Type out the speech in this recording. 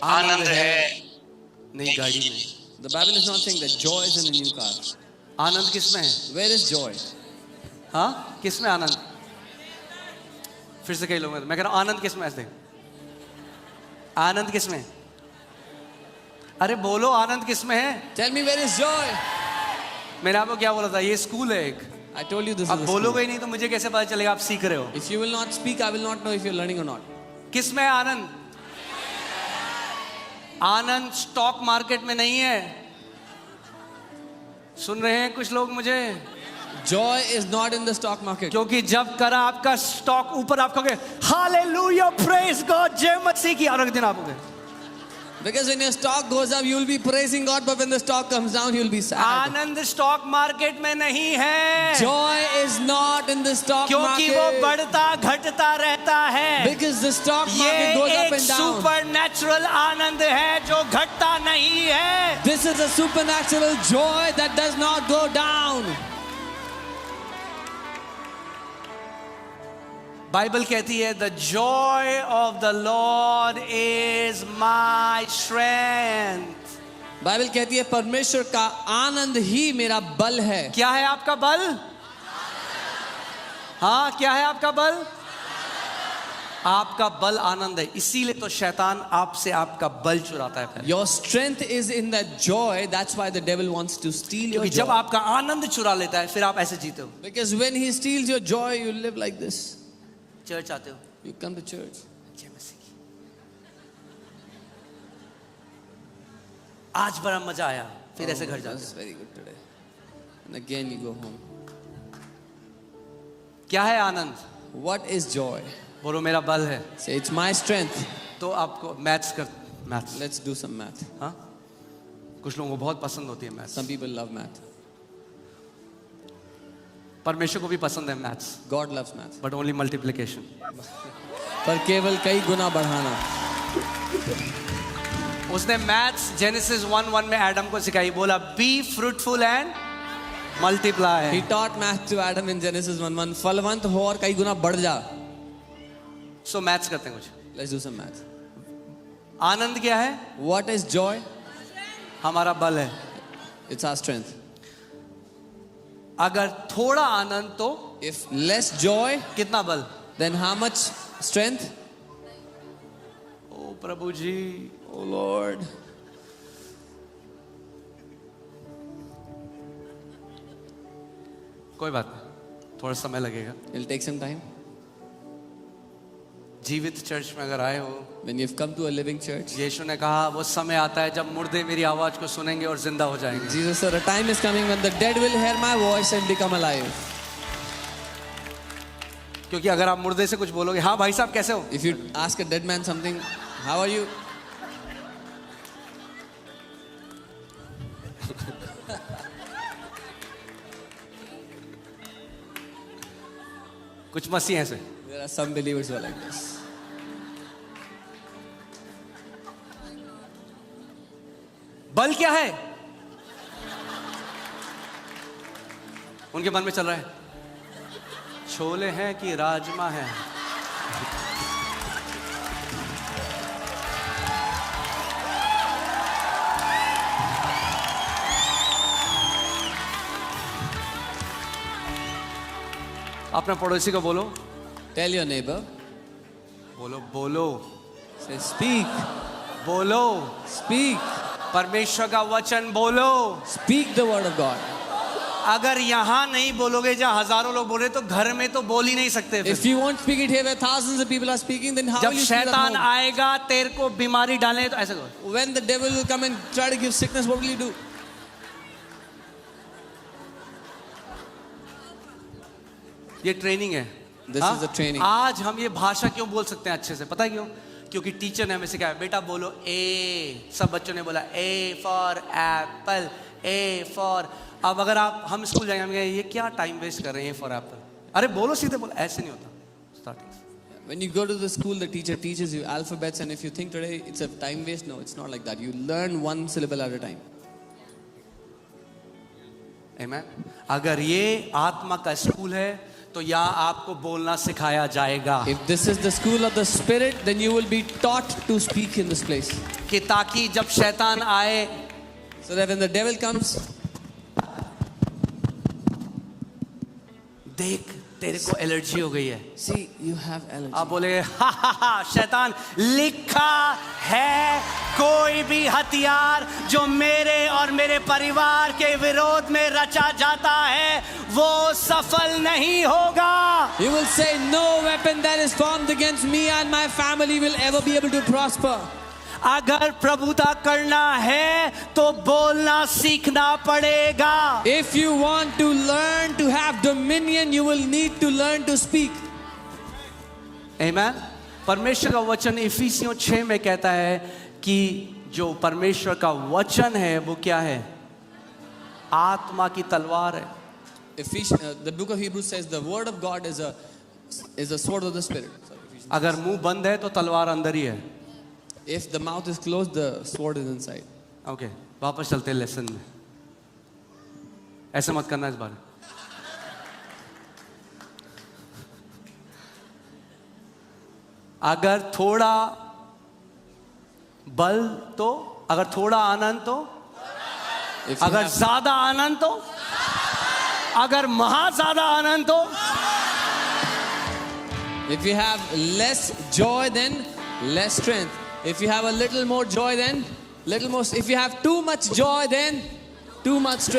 आनंद है नई गाड़ी में. The Bible is not saying that joy is in a new car. आनंद किसमें है? Where is joy? हाँ, किसमें आनंद? फिर से कई लोग मैं कह रहा हूँ आनंद किसमें? ऐसे आनंद किसमें? अरे बोलो आनंद किसमें है? Tell me where is joy? मैंने आपको क्या बोला था? ये स्कूल है एक. I told you this आप is a school. बोलोगे ही नहीं तो मुझे कैसे पता चलेगा आप सीख रहे हो? If you will not speak, I will not know if you're learning or not. किसमें है आनंद? आनंद स्टॉक मार्केट में नहीं है. सुन रहे हैं कुछ लोग मुझे? Joy is not in the stock market. क्योंकि जब करा आपका स्टॉक ऊपर आप कहोगे हालेलुया प्रेज गॉड जय मसीह की, और अगले दिन आप कहोगे. Because when your stock goes up, you will be praising God, but when the stock comes down, you will be sad. Anand stock market में नहीं है. Joy is not in the stock क्योंकि वो market. बढ़ता घटता रहता है. Because the stock ये market goes up एक and down. सुपर नेचुरल आनंद है जो घटता नहीं है. This is a supernatural joy that does not go down. Bible कहती है the Joy of the Lord is my strength. Bible कहती है परमेश्वर का आनंद ही मेरा बल है. क्या है आपका बल? हाँ, क्या है आपका बल? आपका बल आनंद है. इसीलिए तो शैतान आपसे आपका बल चुराता है पहले. Your strength is in that joy. That's why the devil wants to steal your क्योंकि जब joy. आपका आनंद चुरा लेता है फिर आप ऐसे जीते हो. Because when he steals your joy, you live like this. Church आते हो, You come to church. जय मसीह की. आज बड़ा मजा आया, फिर ऐसे घर जाते That's very good today. And again you go home. हो. क्या है आनंद? What is joy? बोलो मेरा बल है. Say it's my strength. तो आपको maths. Let's do some math. हाँ, कुछ लोगों को बहुत पसंद होती है maths. Some people love math. परमेश्वर को भी पसंद है maths, God loves math. But only multiplication. पर केवल कई गुना बढ़ाना. उसने मैथ्स जेनेसिस 1:1 में एडम को सिखाई. बोला be fruitful and multiply. He taught math to Adam in Genesis 1:1. फलवंत हो और कई गुना बढ़ जा. सो मैथ्स करते हैं कुछ. Let's do some math. आनंद क्या है? What is joy? हमारा बल है. It's our strength. अगर थोड़ा आनंद तो If less joy, कितना बल? then how much strength? O Prabhu ji, Oh Lord. कोई बात नहीं, थोड़ा समय लगेगा. It'll take some time. जीवित चर्च में अगर आए हो, When you've come to a living church, यीशु ने कहा वो समय आता है जब मुर्दे मेरी आवाज को सुनेंगे और जिंदा हो जाएंगे. Jesus said, a time is coming when the dead will hear my voice and become alive. क्योंकि अगर आप मुर्दे से कुछ बोलोगे, हाँ भाई साहब कैसे हो, If you ask a dead man something, how are you? कुछ मसीह ऐसे. There are some believers who are like this. बल क्या है? उनके मन में चल रहा है छोले हैं कि राजमा है. अपने पड़ोसी को बोलो, Tell your neighbor. बोलो बोलो Say, speak. बोलो. Speak. परमेश्वर का वचन बोलो. Speak the word of God. अगर यहाँ नहीं बोलोगे जहाँ हजारों लोग बोल रहे तो घर में तो बोल ही नहीं सकते. If you won't speak it here where thousands of people are speaking, then how जब will you speak at शैतान home? आएगा तेरे को बीमारी डालने तो ऐसे करो. When the devil will come and try to give sickness, what will you do? ये ट्रेनिंग है. This हाँ? is a training. आज हम ये भाषा क्यों बोल सकते हैं अच्छे से, पता है क्यों? क्योंकि टीचर ने हमें सिखाया बेटा बोलो ए. सब बच्चों ने बोला A for Apple, A for. अब अगर आप हम स्कूल जाएंगे हम कहेंगे ये क्या टाइम वेस्ट कर रहे हैं फॉर एप्पल. अरे बोलो सीधे बोलो. ऐसे नहीं होता. Starting When you go to the school, the teacher teaches you alphabets, and if you think today it's a time waste, no, it's not like that. You learn one syllable at a time. आमेन. अगर ये आत्मा का school है तो यहाँ आपको बोलना सिखाया जाएगा If this is the school of the Spirit, then you will be taught to speak in this place. कि ताकि जब शैतान आए So that when the devil comes, देख तेरे को एलर्जी हो गई है, see, you have allergy. आप बोले हा शैतान, लिखा है कोई भी हथियार जो मेरे और मेरे परिवार के विरोध में रचा जाता है वो सफल नहीं होगा. You will say, no weapon that is formed against me and my family will ever be able to prosper. अगर प्रभुता करना है तो बोलना सीखना पड़ेगा. If you want to learn to have dominion, you will need to learn to speak. आमेन. परमेश्वर का वचन इफिसियों 6 में कहता है कि जो परमेश्वर का वचन है वो क्या है? आत्मा की तलवार है. The book of Hebrews says the word of God is a sword of the Spirit. अगर मुंह बंद है तो तलवार अंदर ही है. If the mouth is closed, the sword is inside. Okay, वापस चलते हैं लेसन में. ऐसे मत करना इस बार. अगर थोड़ा बल तो, अगर थोड़ा आनंद तो, If you अगर have- ज्यादा आनंद तो, अगर महा ज्यादा आनंद तो, If you have less joy, then less strength. If you have a little more joy, then little more. If you have too much joy, then too much strength.